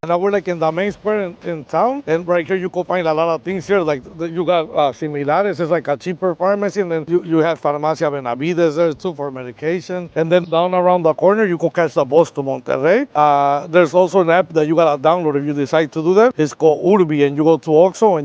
And now we're like in the main square in town, and right here you can find a lot of things here. Like you got similares, it's like a cheaper pharmacy, and then you have Farmacia Benavides there too for medication. And then down around the corner you can catch the bus to Monterrey. There's also an app that you gotta download if you decide to do that. It's called Urbi, and you go to Oxxo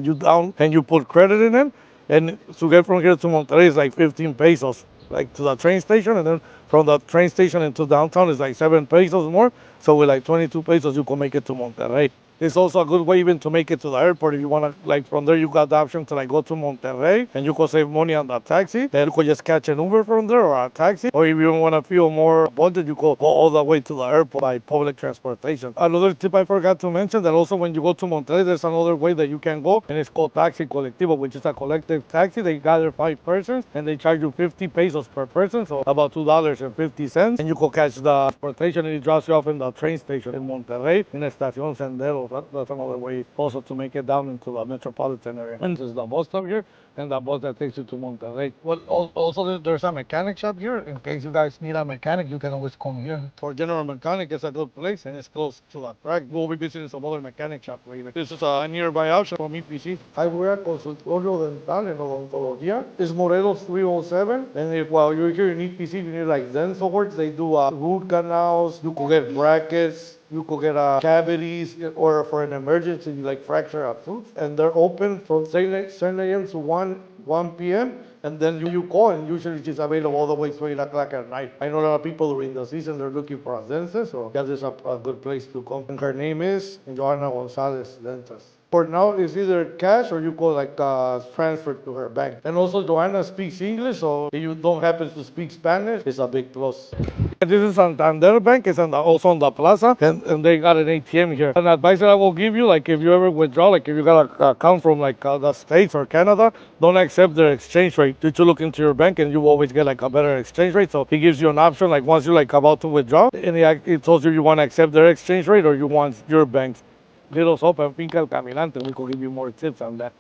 and you put credit in it, and to get from here to Monterrey is like 15 pesos, like to the train station, and then from the train station into downtown is like 7 pesos more. So with like 22 pesos, you can make it to Monterrey. It's also a good way even to make it to the airport if you want to, like from there you got the option to like go to Monterrey and you can save money on the taxi. Then you could just catch an Uber from there or a taxi. Or if you want to feel more abundant, you could go all the way to the airport by public transportation. Another tip I forgot to mention that also when you go to Monterrey, there's another way that you can go, and it's called Taxi Colectivo, which is a collective taxi. They gather 5 persons and they charge you 50 pesos per person, so about $2.50. And you can catch the transportation and it drops you off in the train station in Monterrey in Estación Sendero. That's another way also to make it down into the metropolitan area. And this is the bus stop here, and the bus that takes you to Monterrey. Well, also there's a mechanic shop here. In case you guys need a mechanic, you can always come here. For general mechanic, it's a good place, and it's close to the track. We'll be visiting some other mechanic shop later. This is a nearby option from EPC. Ahí voy a consultorio dental en odontología. It's Morelos 307. And if while you're here in EPC, you need like dental work, they do root canals, you could get brackets, you could get cavities, or for an emergency, like fracture a tooth. And they're open from 7 a.m. to 1 p.m. And then you call, and usually she's available all the way to 8 o'clock at night. I know a lot of people during the season, they're looking for a dentist, so that is a good place to come. And her name is Joanna Gonzalez Dentist. For now, it's either cash or you could like transfer to her bank. And also Joanna speaks English, so if you don't happen to speak Spanish, it's a big plus. This is Santander Bank. It's also on the plaza, and they got an ATM here. An advice that I will give you, like if you ever withdraw, like if you got an account from like the States or Canada, don't accept their exchange rate. You should look into your bank, and you always get like a better exchange rate. So he gives you an option, like once you're like about to withdraw, and it tells you want to accept their exchange rate or you want your bank's. Little soap and finca el caminante. We could give you more tips on that.